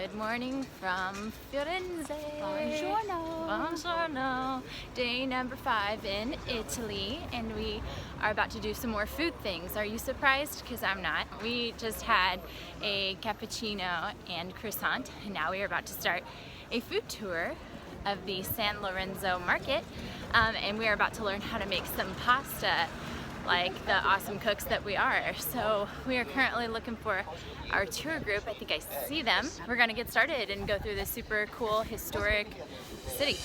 Good morning from Florence. Buongiorno. Buongiorno. Day number 5 in Italy, and we are about to do some more food things. Are you surprised? Because I'm not. We just had a cappuccino and croissant, and now we are about to start a food tour of the San Lorenzo Market, and we are about to learn how to make some pasta like the awesome cooks that we are. So we are currently looking for our tour group. I think I see them. We're gonna get started and go through this super cool historic city.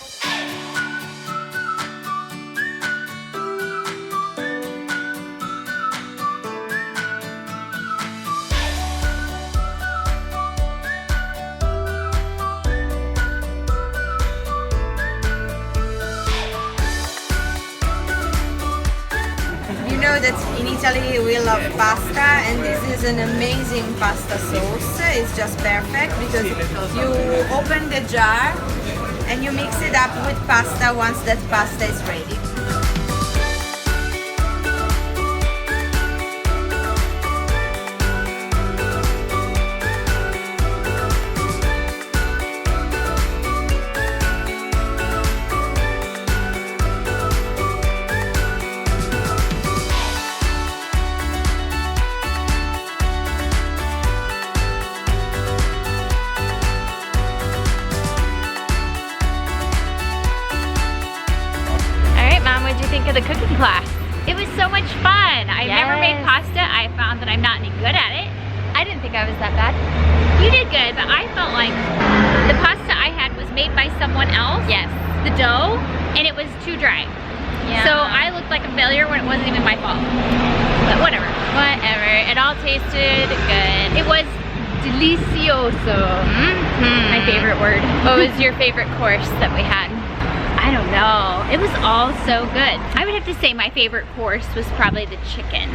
You know that in Italy we love pasta, and this is an amazing pasta sauce. It's just perfect because you open the jar and you mix it up with pasta once that pasta is ready. What did you think of the cooking class? It was so much fun. I've never made Yes. pasta. I found that I'm not any good at it. I didn't think I was that bad. You did good, but I felt like the pasta I had was made by someone else. Yes. The dough, and it was too dry. Yeah. So I looked like a failure when it wasn't even my fault. But whatever. Whatever. It all tasted good. It was delicioso. My favorite word. What was your favorite course that we had? I don't know. It was all so good. I would have to say my favorite course was probably the chicken.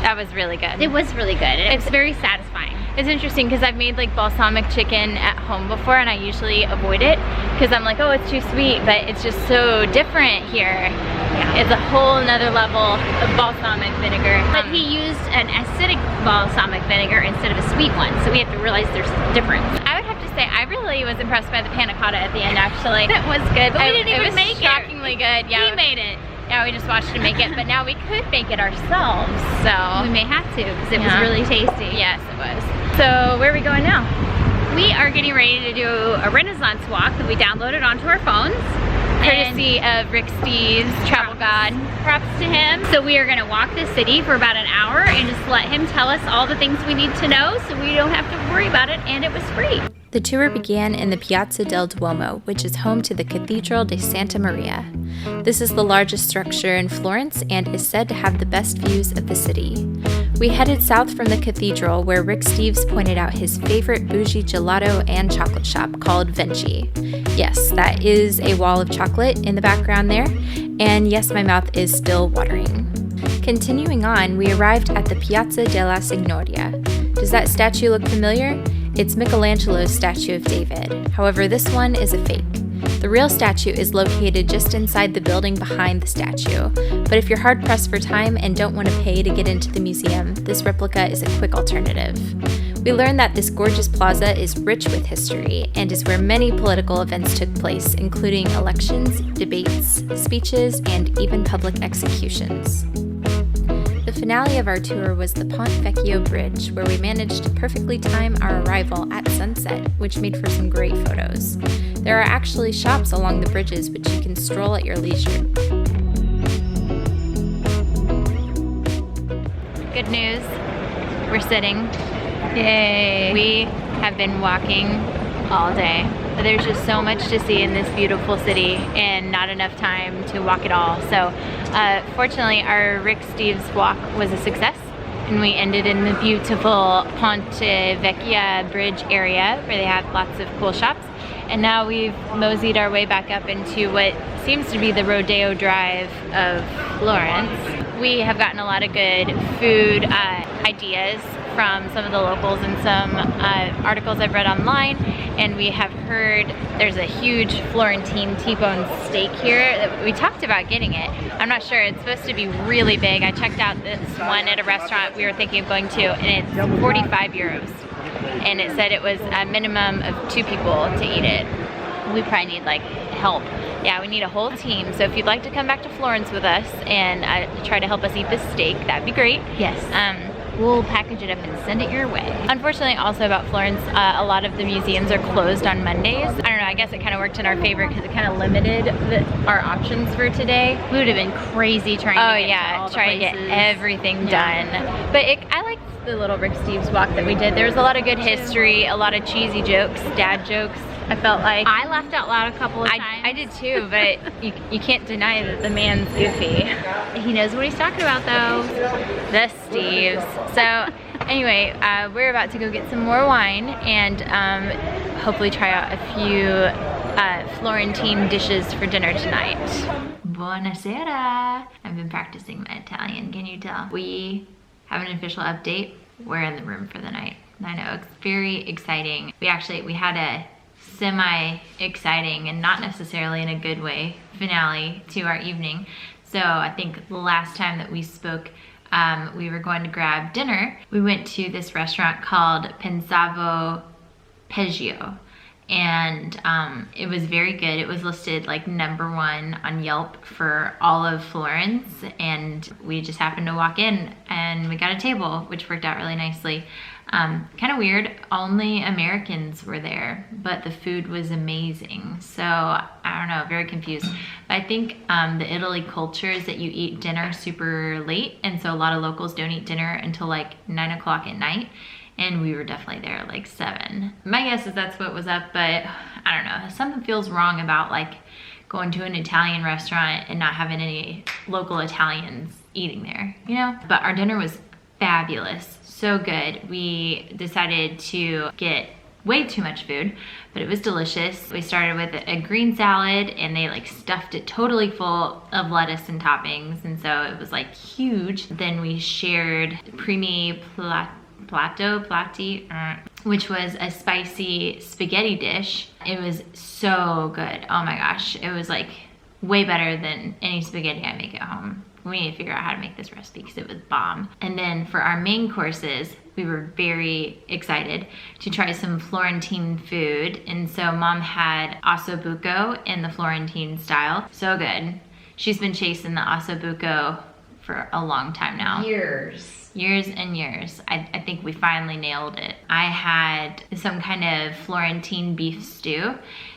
That was really good. It was really good. It was very satisfying. It's interesting because I've made like balsamic chicken at home before, and I usually avoid it because I'm like, oh, it's too sweet, but it's just so different here. Yeah. It's a whole nother level of balsamic vinegar. But he used an acidic balsamic vinegar instead of a sweet one, so we have to realize there's a difference. I would have to say I really was impressed by the panna cotta at the end, actually. That was good, but we didn't even make it. It was shockingly good. Yeah. He made it. Yeah, we just watched him make it, but now we could make it ourselves, so. We may have to, because it was Yeah. really tasty. Yes, it was. So where are we going now? We are getting ready to do a Renaissance walk that we downloaded onto our phones. Courtesy of Rick Steves, travel god. Props to him. So we are gonna walk the city for about an hour and just let him tell us all the things we need to know so we don't have to worry about it, and it was free. The tour began in the Piazza del Duomo, which is home to the Cathedral di Santa Maria. This is the largest structure in Florence and is said to have the best views of the city. We headed south from the cathedral, where Rick Steves pointed out his favorite bougie gelato and chocolate shop called Vinci. Yes, that is a wall of chocolate in the background there, and yes, my mouth is still watering. Continuing on, we arrived at the Piazza della Signoria. Does that statue look familiar? It's Michelangelo's statue of David. However, this one is a fake. The real statue is located just inside the building behind the statue, but if you're hard-pressed for time and don't want to pay to get into the museum, this replica is a quick alternative. We learned that this gorgeous plaza is rich with history and is where many political events took place, including elections, debates, speeches, and even public executions. The finale of our tour was the Ponte Vecchio Bridge, where we managed to perfectly time our arrival at sunset, which made for some great photos. There are actually shops along the bridges which you can stroll at your leisure. Good news, we're sitting. Yay. We have been walking all day. But there's just so much to see in this beautiful city and not enough time to walk it all. So fortunately our Rick Steves walk was a success, and we ended in the beautiful Ponte Vecchio Bridge area where they have lots of cool shops. And now we've moseyed our way back up into what seems to be the Rodeo Drive of Florence. We have gotten a lot of good food ideas from some of the locals and some articles I've read online, and we have heard there's a huge Florentine T-bone steak here that we talked about getting it. I'm not sure, it's supposed to be really big. I checked out this one at a restaurant we were thinking of going to, and it's 45 euros. and it said it was a minimum of 2 people to eat it. We probably need like help. Yeah, we need a whole team. So if you'd like to come back to Florence with us and try to help us eat this steak, that'd be great. Yes. We'll package it up and send it your way. Unfortunately, also about Florence, a lot of the museums are closed on Mondays. I don't know, I guess it kind of worked in our favor because it kind of limited our options for today. We would have been crazy trying to get to all the trying to get places. everything done. But I liked the little Rick Steves walk that we did. There was a lot of good history, a lot of cheesy jokes, dad jokes. I felt like I laughed out loud a couple of times. I did too, but you can't deny that the man's goofy. He knows what he's talking about though. The Steves. So anyway, we're about to go get some more wine and hopefully try out a few Florentine dishes for dinner tonight. Buonasera. I've been practicing my Italian, can you tell? We have an official update. We're in the room for the night. I know, it's very exciting. We had a semi-exciting and not necessarily in a good way finale to our evening. So I think the last time that we spoke, we were going to grab dinner. We went to this restaurant called Pensavo Peggio, and it was very good. It was listed like #1 on Yelp for all of Florence, and we just happened to walk in and we got a table, which worked out really nicely. Kind of weird, only Americans were there, but the food was amazing. So I don't know, very confused. But I think the Italy culture is that you eat dinner super late, and so a lot of locals don't eat dinner until like 9 o'clock at night, and we were definitely there at like 7. My guess is that's what was up, but I don't know, something feels wrong about like going to an Italian restaurant and not having any local Italians eating there, you know? But our dinner was fabulous, so good. We decided to get way too much food, but it was delicious. We started with a green salad and they like stuffed it totally full of lettuce and toppings, and so it was like huge. Then we shared primi platti, which was a spicy spaghetti dish. It was so good. Oh my gosh, it was like way better than any spaghetti I make at home. We need to figure out how to make this recipe because it was bomb. And then for our main courses, we were very excited to try some Florentine food. And so mom had ossobuco in the Florentine style. So good. She's been chasing the ossobuco for a long time now. Years and years. I think we finally nailed it. I had some kind of Florentine beef stew.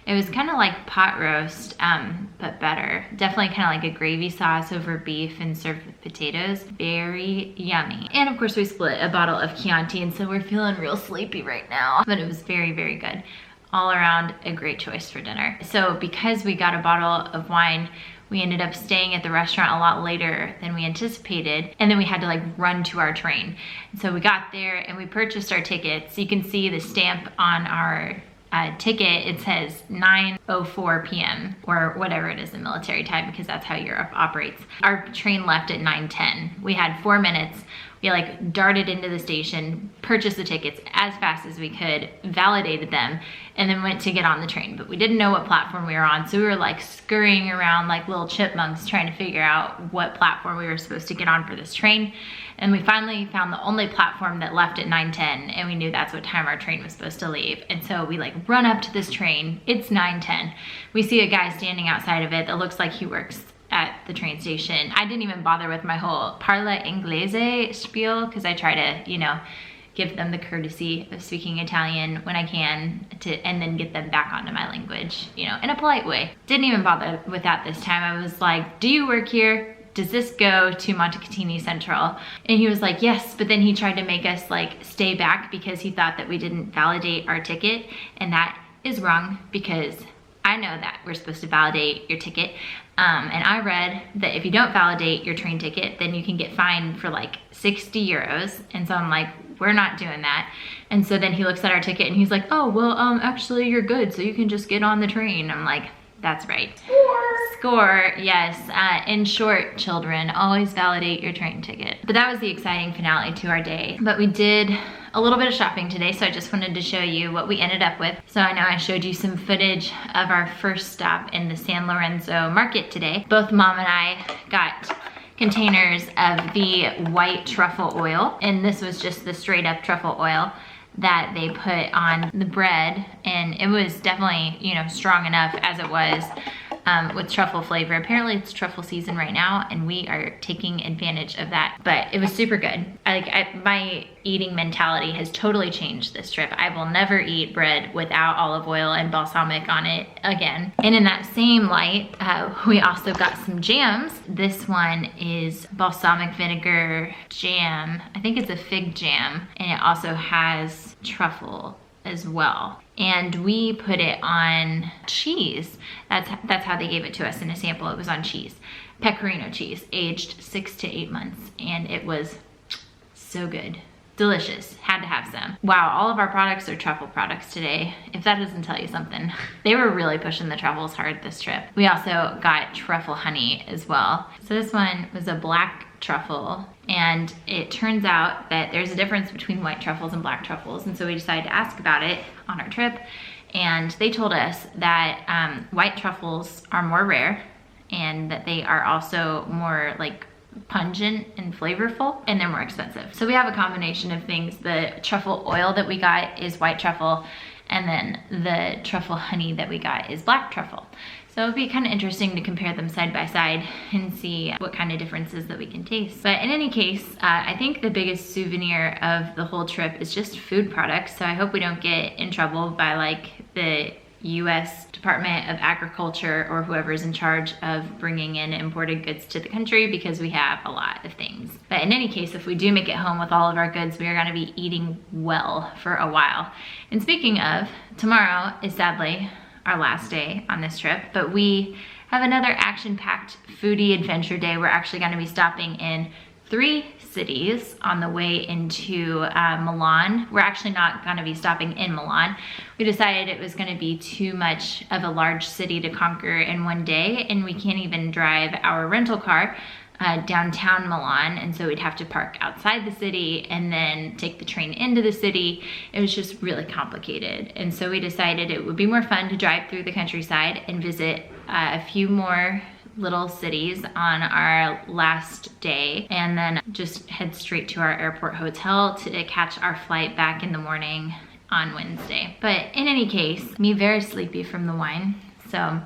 It was kind of like pot roast, but better. Definitely kind of like a gravy sauce over beef and served with potatoes. Very yummy. And of course we split a bottle of Chianti, and so we're feeling real sleepy right now. But it was very, very good. All around a great choice for dinner. So because we got a bottle of wine, we ended up staying at the restaurant a lot later than we anticipated, and then we had to like run to our train. And so we got there and we purchased our tickets. You can see the stamp on our ticket. It says 9:04 p.m. or whatever it is in military time, because that's how Europe operates. Our train left at 9:10. We had 4 minutes. We like darted into the station, purchased the tickets as fast as we could, validated them, and then went to get on the train. But we didn't know what platform we were on, so we were like scurrying around like little chipmunks trying to figure out what platform we were supposed to get on for this train. And we finally found the only platform that left at 9:10, and we knew that's what time our train was supposed to leave. And so we like run up to this train. It's 9:10. We see a guy standing outside of it that looks like he works at the train station. I didn't even bother with my whole parla inglese spiel, because I try to, you know, give them the courtesy of speaking Italian when I can, and then get them back onto my language, you know, in a polite way. Didn't even bother with that this time. I was like, do you work here? Does this go to Montecatini Central? And he was like, yes, but then he tried to make us like stay back because he thought that we didn't validate our ticket, and that is wrong, because I know that we're supposed to validate your ticket. And I read that if you don't validate your train ticket, then you can get fined for like 60 euros. And so I'm like, we're not doing that. And so then he looks at our ticket and he's like, oh, well, actually you're good, so you can just get on the train. I'm like, that's right. Score, yes. In short, children, always validate your train ticket. But that was the exciting finale to our day. But we did a little bit of shopping today, so I just wanted to show you what we ended up with. So I know I showed you some footage of our first stop in the San Lorenzo Market today. Both mom and I got containers of the white truffle oil, and this was just the straight up truffle oil. that they put on the bread, and it was definitely, you know, strong enough as it was with truffle flavor. Apparently it's truffle season right now, and we are taking advantage of that, but it was super good. My eating mentality has totally changed this trip. I will never eat bread without olive oil and balsamic on it again. And in that same light, we also got some jams. This one is balsamic vinegar jam. I think it's a fig jam, and it also has truffle as well. And we put it on cheese. That's how they gave it to us in a sample. It was on cheese, pecorino cheese, aged 6 to 8 months, and it was so good. Delicious. Had to have some. Wow, all of our products are truffle products today, if that doesn't tell you something. They were really pushing the truffles hard this trip. We also got truffle honey as well. So this one was a black truffle, and it turns out that there's a difference between white truffles and black truffles, and so we decided to ask about it on our trip, and they told us that white truffles are more rare, and that they are also more like pungent and flavorful, and they're more expensive. So we have a combination of things. The truffle oil that we got is white truffle, and then the truffle honey that we got is black truffle. So it'd be kind of interesting to compare them side by side and see what kind of differences that we can taste. But in any case, I think the biggest souvenir of the whole trip is just food products. So I hope we don't get in trouble by like the US Department of Agriculture or whoever's in charge of bringing in imported goods to the country, because we have a lot of things. But in any case, if we do make it home with all of our goods, we are going to be eating well for a while. And speaking of, tomorrow is sadly our last day on this trip, but we have another action-packed foodie adventure day. We're actually going to be stopping in 3 cities on the way into Milan. We're actually not going to be stopping in Milan. We decided it was going to be too much of a large city to conquer in one day, and we can't even drive our rental car downtown Milan, and so we'd have to park outside the city and then take the train into the city. It was just really complicated, and so we decided it would be more fun to drive through the countryside and visit a few more little cities on our last day, and then just head straight to our airport hotel to catch our flight back in the morning on Wednesday. But in any case, me very sleepy from the wine, so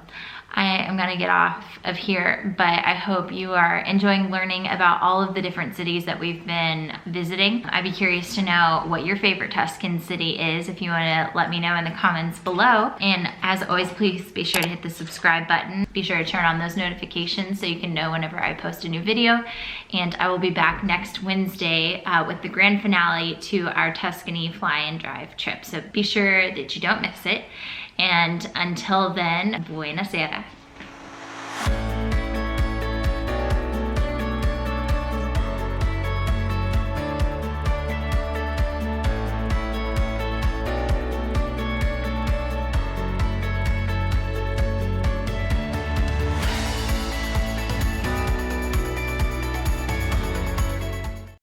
I am gonna get off of here, but I hope you are enjoying learning about all of the different cities that we've been visiting. I'd be curious to know what your favorite Tuscan city is, if you wanna let me know in the comments below. And as always, please be sure to hit the subscribe button. Be sure to turn on those notifications so you can know whenever I post a new video. And I will be back next Wednesday with the grand finale to our Tuscany fly and drive trip. So be sure that you don't miss it. And until then, buona sera.